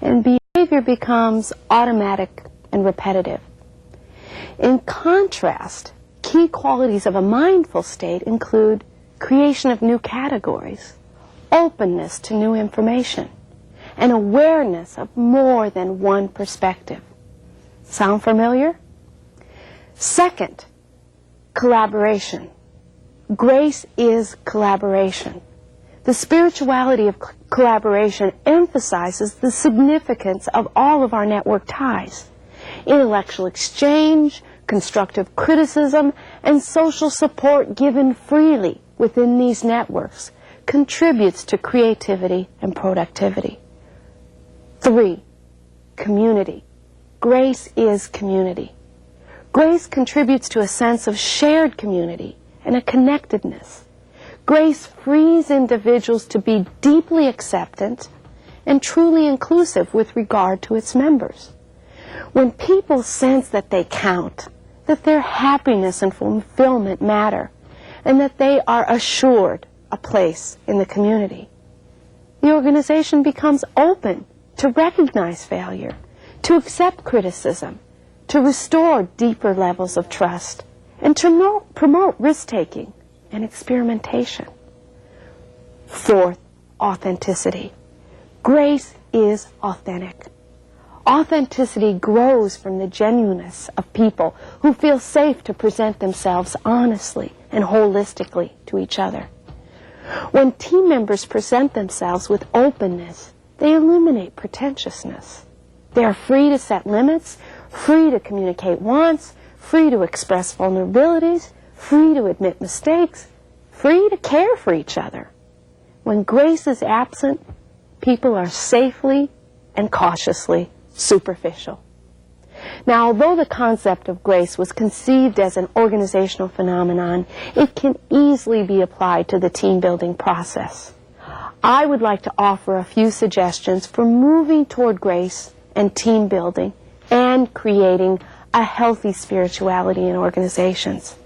and behavior becomes automatic and repetitive. In contrast, key qualities of a mindful state include creation of new categories, openness to new information, and awareness of more than one perspective. Sound familiar? Second, collaboration. Grace is collaboration. The spirituality of collaboration emphasizes the significance of all of our network ties. Intellectual exchange, constructive criticism, and social support given freely within these networks contributes to creativity and productivity. 3, community. Grace is community. Grace contributes to a sense of shared community and a connectedness. Grace frees individuals to be deeply acceptant and truly inclusive with regard to its members. When people sense that they count, that their happiness and fulfillment matter, and that they are assured a place in the community, the organization becomes open to recognize failure, to accept criticism, to restore deeper levels of trust, and to promote risk-taking and experimentation. 4th, authenticity. Grace is authentic. Authenticity grows from the genuineness of people who feel safe to present themselves honestly and holistically to each other. When team members present themselves with openness, they eliminate pretentiousness. They are free to set limits, free to communicate wants, free to express vulnerabilities, free to admit mistakes, free to care for each other. When grace is absent, people are safely and cautiously superficial. Now, although the concept of grace was conceived as an organizational phenomenon, it can easily be applied to the team building process. I would like to offer a few suggestions for moving toward grace and team building and creating a healthy spirituality in organizations.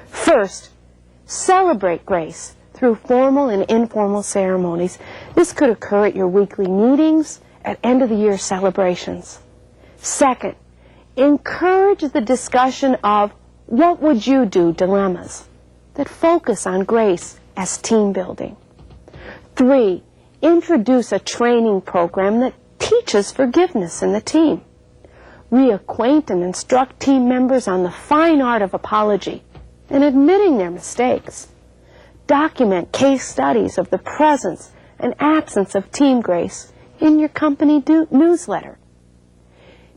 First, celebrate grace through formal and informal ceremonies. This could occur at your weekly meetings, at end-of-the-year celebrations. Second, encourage the discussion of what would you do dilemmas that focus on grace as team building. 3, introduce a training program that teaches forgiveness in the team. Reacquaint and instruct team members on the fine art of apology and admitting their mistakes. Document case studies of the presence and absence of team grace in your company newsletter.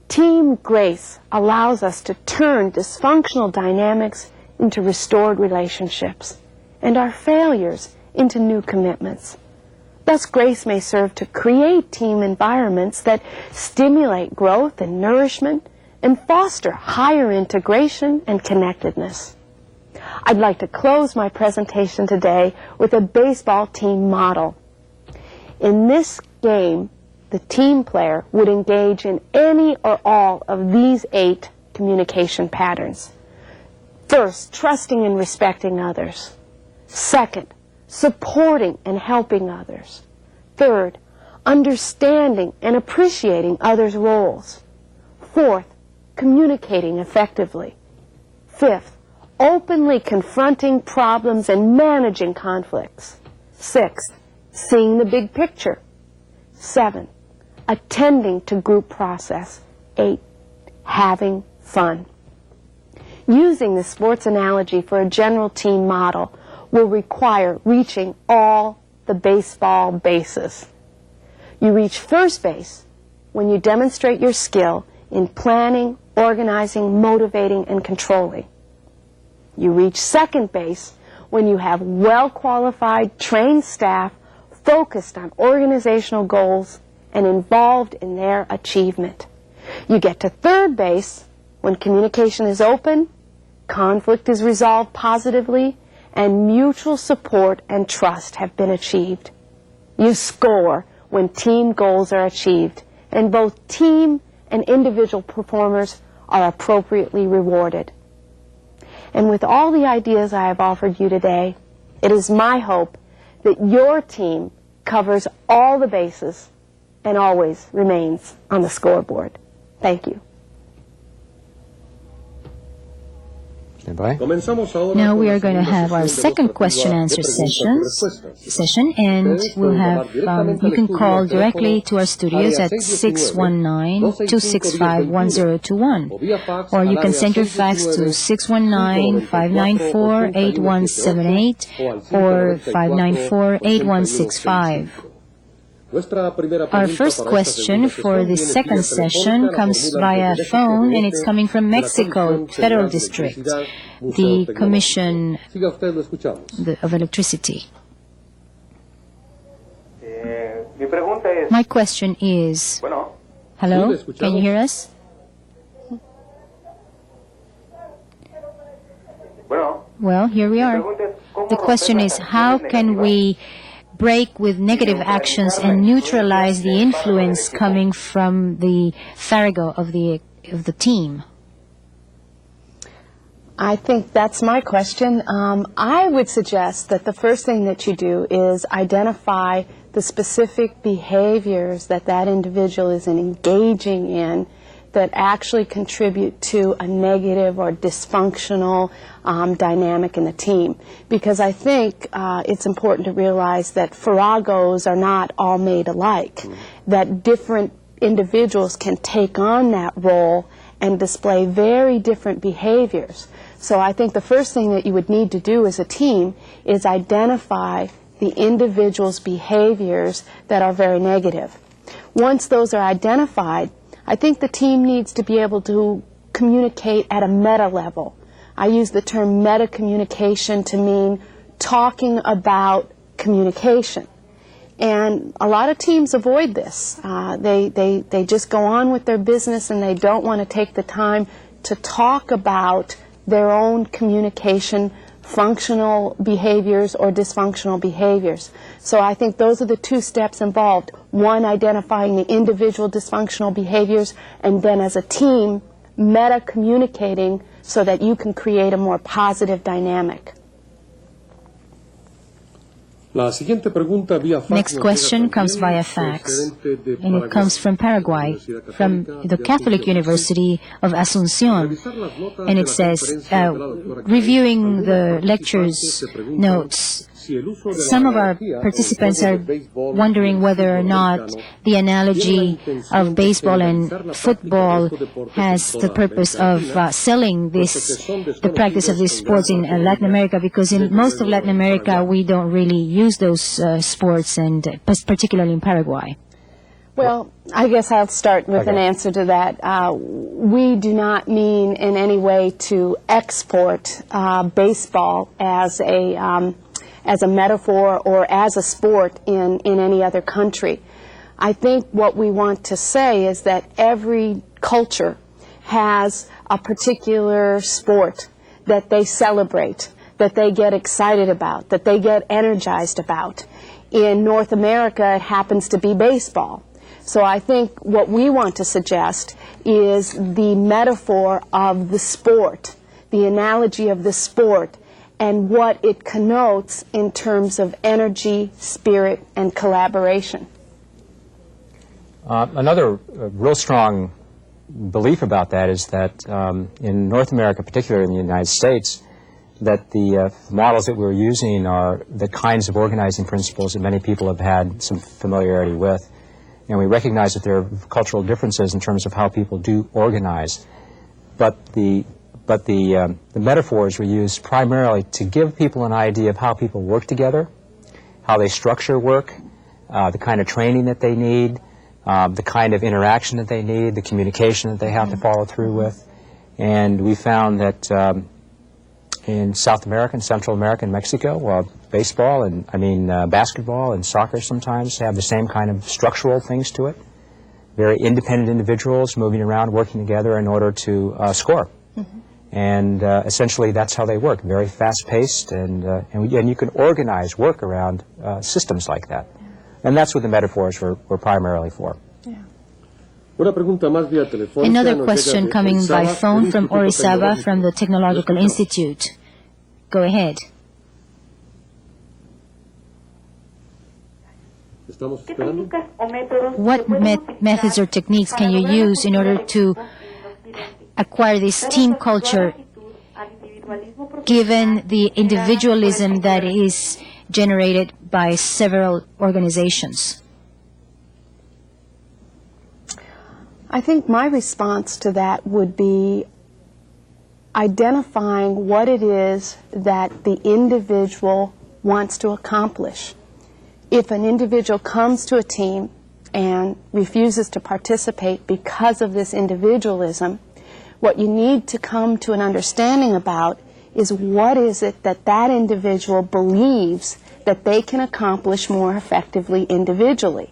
Team grace allows us to turn dysfunctional dynamics into restored relationships and our failures into new commitments. Thus, grace may serve to create team environments that stimulate growth and nourishment and foster higher integration and connectedness. I'd like to close my presentation today with a baseball team model. In this game, the team player would engage in any or all of these 8 communication patterns. First, trusting and respecting others. Second, supporting and helping others. Third, understanding and appreciating others' roles. Fourth, communicating effectively. Fifth, openly confronting problems and managing conflicts. Sixth, seeing the big picture. 7, attending to group process. 8, having fun. Using the sports analogy for a general team model will require reaching all the baseball bases. You reach first base when you demonstrate your skill in planning, organizing, motivating, and controlling. You reach second base when you have well-qualified, trained staff focused on organizational goals and involved in their achievement. You get to third base when communication is open, conflict is resolved positively, and mutual support and trust have been achieved. You score when team goals are achieved, and both team and individual performers are appropriately rewarded. And with all the ideas I have offered you today, it is my hope that your team covers all the bases and always remains on the scoreboard. Thank you. Now we are going to have our second question-answer session, and we'll have, you can call directly to our studios at 619-265-1021, or you can send your fax to 619-594-8178 or 594-8165. Our first question for the second session comes via phone, and it's coming from Mexico Federal District, the Commission of Electricity. My question is, hello, can you hear us? Well, here we are. The question is, how can we break with negative actions and neutralize the influence coming from the farrago of the team? I think that's my question. I would suggest that the first thing that you do is identify the specific behaviors that that individual is engaging in that actually contribute to a negative or dysfunctional dynamic in the team. Because I think it's important to realize that farragos are not all made alike, that different individuals can take on that role and display very different behaviors. So I think the first thing that you would need to do as a team is identify the individual's behaviors that are very negative. Once those are identified, I think the team needs to be able to communicate at a meta level. I use the term meta communication to mean talking about communication. And a lot of teams avoid this. They just go on with their business and they don't want to take the time to talk about their own communication functional behaviors or dysfunctional behaviors. So I think those are the two steps involved. One, identifying the individual dysfunctional behaviors, and then as a team, meta-communicating so that you can create a more positive dynamic. Next question comes via fax, and it comes from Paraguay, from the Catholic University of Asunción, and it says, reviewing the lectures notes, some of our participants are wondering whether or not the analogy of baseball and football has the purpose of selling the practice of these sports in Latin America, because in most of Latin America we don't really use those sports, and particularly in Paraguay. Well, I guess I'll start with an answer to that. We do not mean in any way to export baseball as a metaphor or as a sport in any other country. I think what we want to say is that every culture has a particular sport that they celebrate, that they get excited about, that they get energized about. In North America, it happens to be baseball. So I think what we want to suggest is the metaphor of the sport, the analogy of the sport, and what it connotes in terms of energy, spirit, and collaboration. Another real strong belief about that is that in North America, particularly in the United States, that the models that we're using are the kinds of organizing principles that many people have had some familiarity with. And we recognize that there are cultural differences in terms of how people do organize. But the metaphors we use primarily to give people an idea of how people work together, how they structure work, the kind of training that they need, the kind of interaction that they need, the communication that they have to follow through with. And we found that in South America, and Central America, and Mexico, baseball and basketball and soccer sometimes have the same kind of structural things to it. Very independent individuals moving around, working together in order to score. And essentially that's how they work, very fast-paced, and you can organize work around systems like that. And that's what the metaphors were primarily for. Another question coming by phone from Orizaba from the Technological Institute. Go ahead. What methods or techniques can you use in order to acquire this team culture, given the individualism that is generated by several organizations? I think my response to that would be identifying what it is that the individual wants to accomplish. If an individual comes to a team and refuses to participate because of this individualism, what you need to come to an understanding about is what is it that that individual believes that they can accomplish more effectively individually.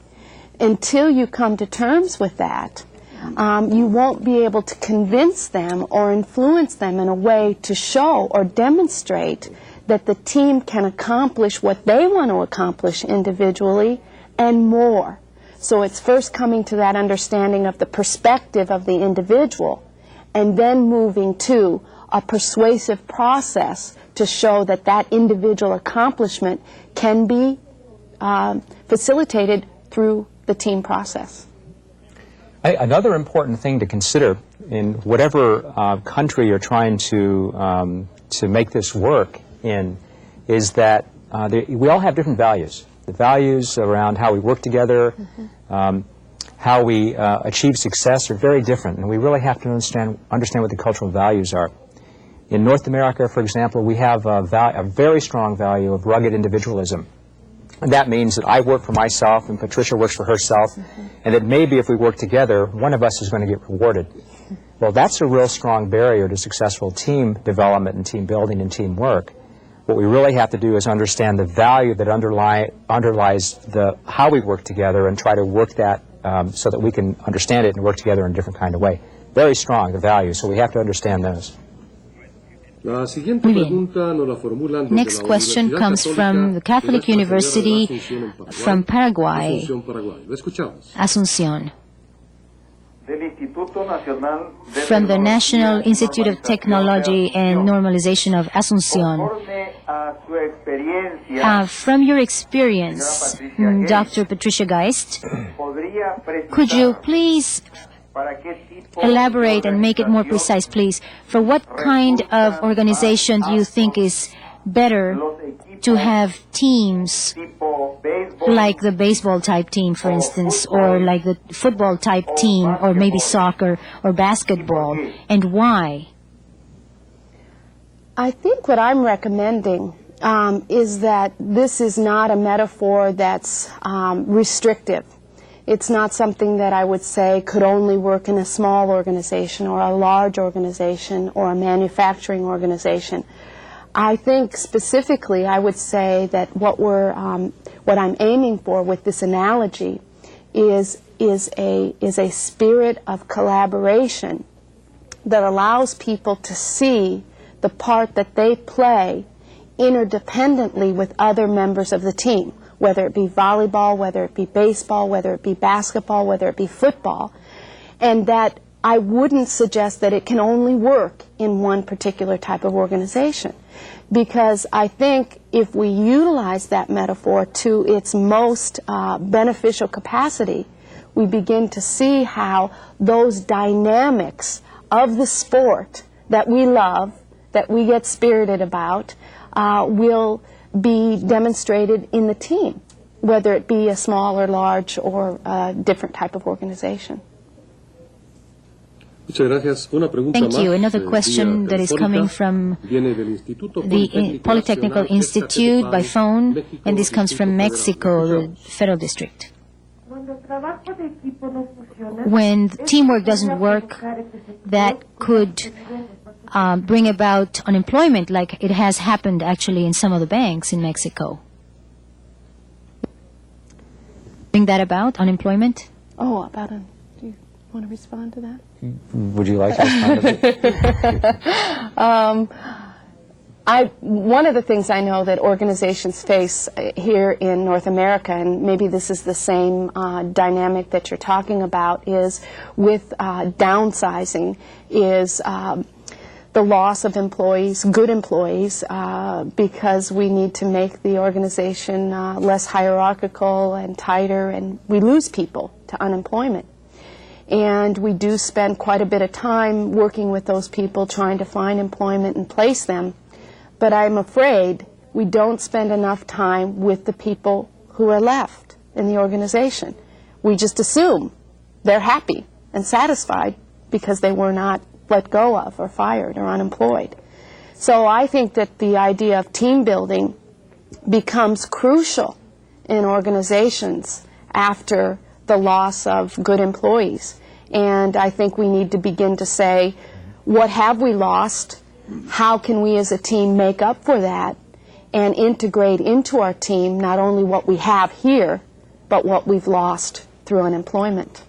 Until you come to terms with that, you won't be able to convince them or influence them in a way to show or demonstrate that the team can accomplish what they want to accomplish individually and more. So it's first coming to that understanding of the perspective of the individual and then moving to a persuasive process to show that that individual accomplishment can be facilitated through the team process. Another important thing to consider in whatever country you're trying to make this work in is that we all have different values. The values around how we work together, how we achieve success are very different, and we really have to understand what the cultural values are. In North America, for example, we have a very strong value of rugged individualism. And that means that I work for myself and Patricia works for herself, and that maybe if we work together, one of us is going to get rewarded. Well, that's a real strong barrier to successful team development and team building and teamwork. What we really have to do is understand the value that underlies how we work together and try to work that so that we can understand it and work together in a different kind of way. Very strong, the values, so we have to understand those. Muy bien. Next question comes from the Catholic University from Paraguay, Asunción. From the National Institute of Technology and Normalization of Asunción. From your experience, Dr. Patricia Geist, could you please elaborate and make it more precise, please? For what kind of organization do you think is better to have teams like the baseball type team, for instance, or like the football type team, or maybe soccer or basketball, and why? I think what I'm recommending is that this is not a metaphor that's restrictive. It's not something that I would say could only work in a small organization or a large organization or a manufacturing organization. I think specifically I would say that what I'm aiming for with this analogy is a spirit of collaboration that allows people to see the part that they play interdependently with other members of the team, whether it be volleyball, whether it be baseball, whether it be basketball, whether it be football, and that I wouldn't suggest that it can only work in one particular type of organization. Because I think if we utilize that metaphor to its most beneficial capacity, we begin to see how those dynamics of the sport that we love, that we get spirited about, will be demonstrated in the team, whether it be a small or large or a different type of organization. Thank you. Another question that is coming from the Polytechnical Institute by phone, and this comes from Mexico, the Federal District. When teamwork doesn't work, that could bring about unemployment, like it has happened actually in some of the banks in Mexico. Bring that about, unemployment? Oh, do you want to respond to that? Would you like to respond to that? One of the things I know that organizations face here in North America, and maybe this is the same dynamic that you're talking about, is with downsizing, is the loss of employees, good employees, because we need to make the organization less hierarchical and tighter, and we lose people to unemployment. And we do spend quite a bit of time working with those people, trying to find employment and place them. But I'm afraid we don't spend enough time with the people who are left in the organization. We just assume they're happy and satisfied because they were not let go of or fired or unemployed. So I think that the idea of team building becomes crucial in organizations after the loss of good employees. And I think we need to begin to say, what have we lost? How can we as a team make up for that and integrate into our team not only what we have here, but what we've lost through unemployment?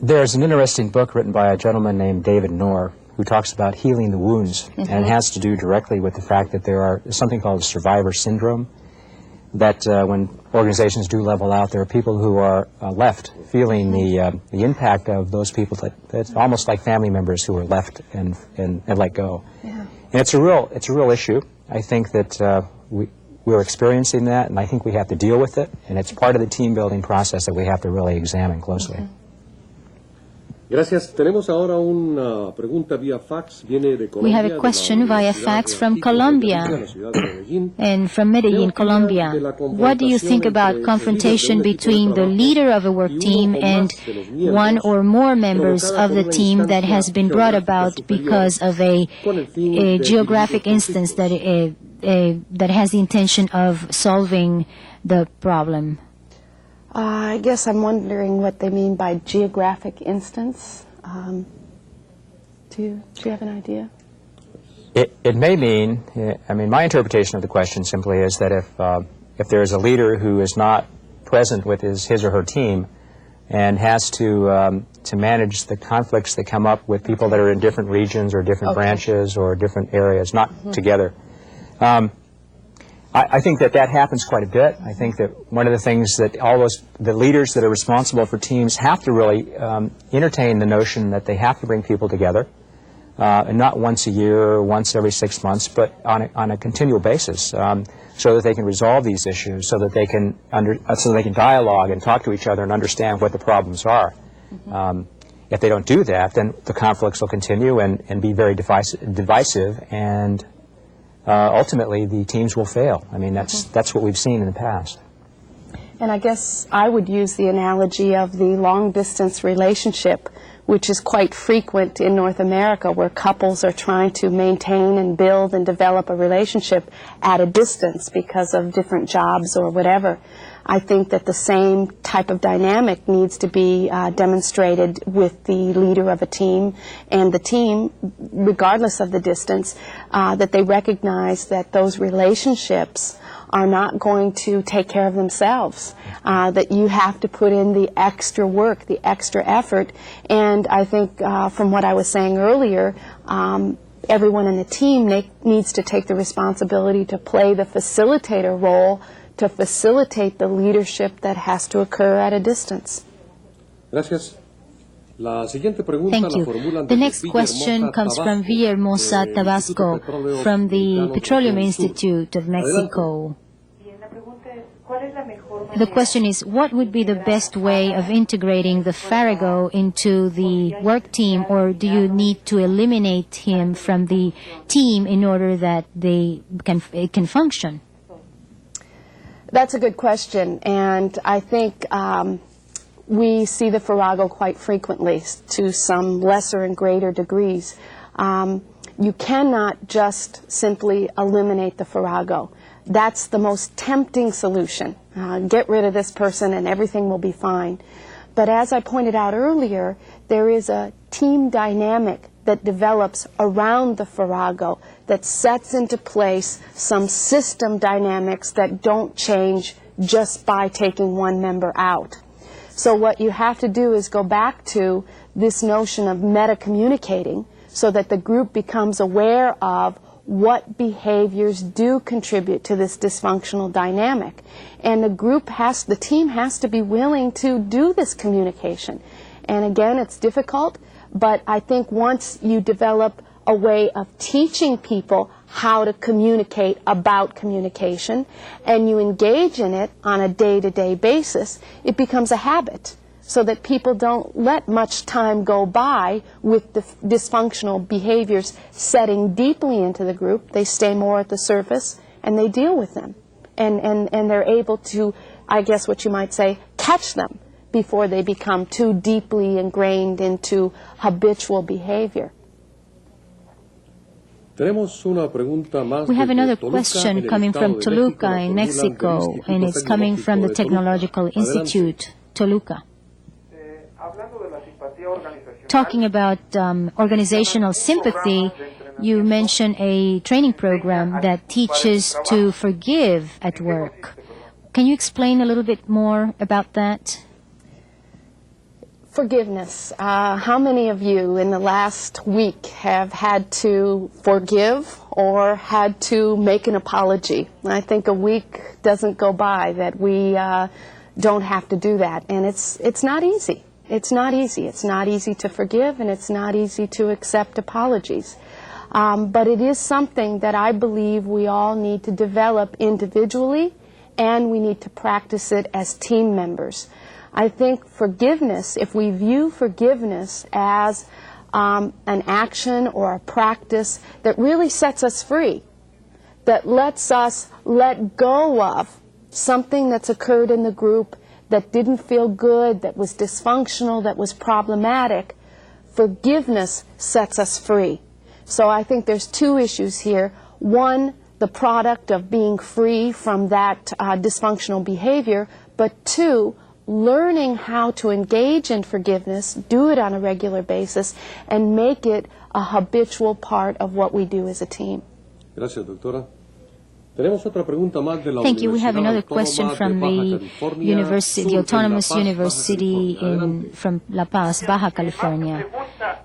There's an interesting book written by a gentleman named David Knorr who talks about healing the wounds, and it has to do directly with the fact that there's something called survivor syndrome, that when organizations do level out, there are people who are left feeling the impact of those people that's almost like family members who are left and let go. Yeah. And it's a real issue. I think that we're experiencing that, and I think we have to deal with it, and it's part of the team building process that we have to really examine closely. Gracias. Tenemos ahora una pregunta vía fax. Viene de Colombia. We have a question via fax from Colombia, and from Medellin, Colombia. What do you think about confrontation between the leader of a work team and one or more members of the team that has been brought about because of a geographic instance that has the intention of solving the problem? I guess I'm wondering what they mean by geographic instance. Do you have an idea? It may mean, I mean, my interpretation of the question simply is that if there is a leader who is not present with his or her team and has to manage the conflicts that come up with people that are in different regions or different branches or different areas, not together. I think that happens quite a bit. I think that one of the things that the leaders that are responsible for teams have to really entertain the notion that they have to bring people together, and not once a year or once every 6 months, but on a continual basis, so that they can resolve these issues, so that they can dialogue and talk to each other and understand what the problems are. If they don't do that, then the conflicts will continue and be very divisive, and ultimately the teams will fail. I mean, that's what we've seen in the past. And I guess I would use the analogy of the long-distance relationship, which is quite frequent in North America, where couples are trying to maintain and build and develop a relationship at a distance because of different jobs or whatever. I think that the same type of dynamic needs to be demonstrated with the leader of a team and the team, regardless of the distance, that they recognize that those relationships are not going to take care of themselves, that you have to put in the extra work, the extra effort. And I think from what I was saying earlier, everyone in the team needs to take the responsibility to play the facilitator role to facilitate the leadership that has to occur at a distance. Gracias. Thank you. The next question comes from Villahermosa, Tabasco, from the Petroleum Institute of Mexico. The question is, what would be the best way of integrating the Farrago into the work team, or do you need to eliminate him from the team in order that it can function? That's a good question, and I think we see the Farrago quite frequently to some lesser and greater degrees. You cannot just simply eliminate the Farrago. That's the most tempting solution. Get rid of this person and everything will be fine. But as I pointed out earlier, there is a team dynamic that develops around the Farrago that sets into place some system dynamics that don't change just by taking one member out. So what you have to do is go back to this notion of meta-communicating so that the group becomes aware of what behaviors do contribute to this dysfunctional dynamic. And the team has to be willing to do this communication And again, it's difficult, but I think once you develop a way of teaching people how to communicate about communication, and you engage in it on a day-to-day basis, it becomes a habit, so that people don't let much time go by with the dysfunctional behaviors setting deeply into the group. They stay more at the surface, and they deal with them. And they're able to, I guess what you might say, catch them before they become too deeply ingrained into habitual behavior. We have another question coming from Toluca in Mexico, and it's coming from the Technological Institute, Toluca. Talking about organizational sympathy, you mentioned a training program that teaches to forgive at work. Can you explain a little bit more about that? Forgiveness. How many of you in the last week have had to forgive or had to make an apology? I think a week doesn't go by that we don't have to do that, and it's not easy. It's not easy. It's not easy to forgive, and it's not easy to accept apologies. But it is something that I believe we all need to develop individually, and we need to practice it as team members. I think forgiveness, if we view forgiveness as an action or a practice that really sets us free, that lets us let go of something that's occurred in the group that didn't feel good, that was dysfunctional, that was problematic, forgiveness sets us free. So I think there's two issues here. One, the product of being free from that dysfunctional behavior, but two, learning how to engage in forgiveness, do it on a regular basis, and make it a habitual part of what we do as a team. Gracias, doctora. Thank you. We have another question from the university, the Autonomous University from La Paz, Baja California.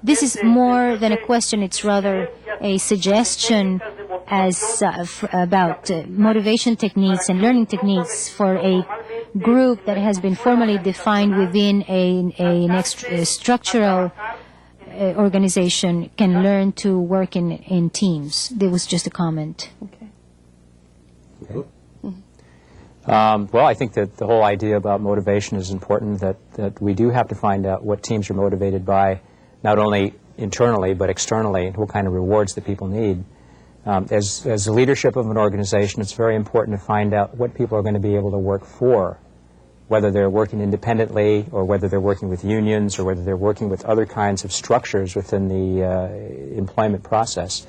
This is more than a question, it's rather a suggestion about motivation techniques and learning techniques for a group that has been formally defined within a structural organization can learn to work in teams. There was just a comment. Okay. Well, I think that the whole idea about motivation is important, that we do have to find out what teams are motivated by, not only internally but externally, and what kind of rewards that people need. As the leadership of an organization, it's very important to find out what people are going to be able to work for, whether they're working independently or whether they're working with unions or whether they're working with other kinds of structures within the employment process.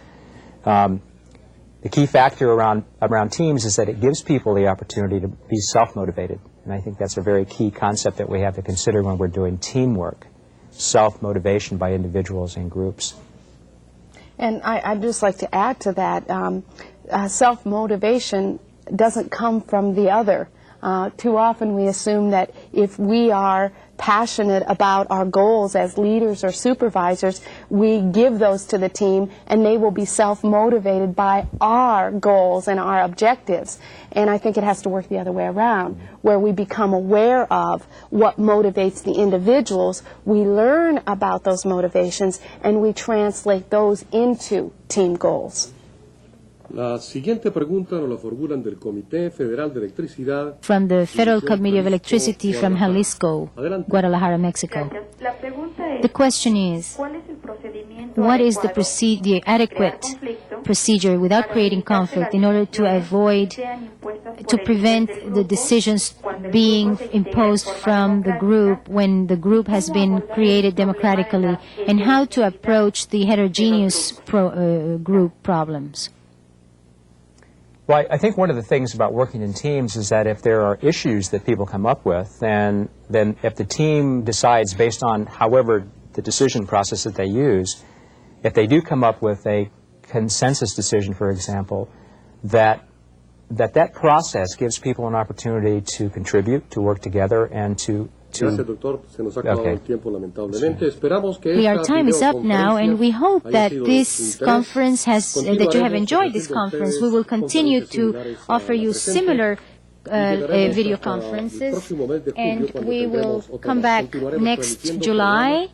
The key factor around teams is that it gives people the opportunity to be self-motivated. And I think that's a very key concept that we have to consider when we're doing teamwork, self-motivation by individuals and groups. And I'd just like to add to that, self-motivation doesn't come from the other. Too often we assume that if we are passionate about our goals as leaders or supervisors, we give those to the team and they will be self-motivated by our goals and our objectives. And I think it has to work the other way around, where we become aware of what motivates the individuals, we learn about those motivations, and we translate those into team goals. La siguiente pregunta nos la formulan del Comité Federal de Electricidad. From the Federal Committee of Electricity from Jalisco, Guadalajara, Mexico. The question is, what is the adequate procedure without creating conflict in order to prevent the decisions being imposed from the group when the group has been created democratically, and how to approach the heterogeneous group problems? Well, I think one of the things about working in teams is that if there are issues that people come up with, then if the team decides based on however the decision process that they use, if they do come up with a consensus decision, for example, that process gives people an opportunity to contribute, to work together, and to Gracias, doctor. Se nos ha acabado el tiempo, lamentablemente. Esperamos que our time is up now, and we hope that this conference that you have enjoyed this conference. We will continue to offer you similar video conferences, and we will come back next July,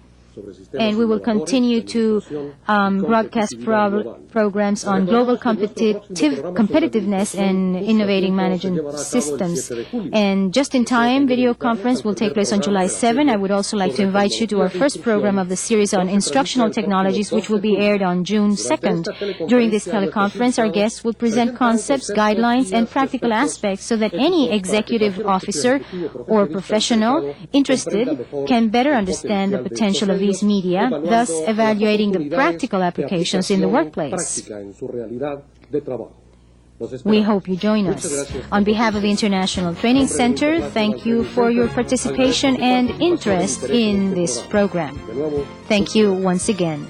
and we will continue to broadcast programs on global competitiveness and innovating management systems. And Just in Time video conference will take place on July 7. I would also like to invite you to our first program of the series on instructional technologies, which will be aired on June 2nd. During this teleconference, our guests will present concepts, guidelines, and practical aspects so that any executive officer or professional interested can better understand the potential of these media, thus evaluating the practical applications in the workplace. We hope you join us. On behalf of the International Training Center, thank you for your participation and interest in this program. Thank you once again.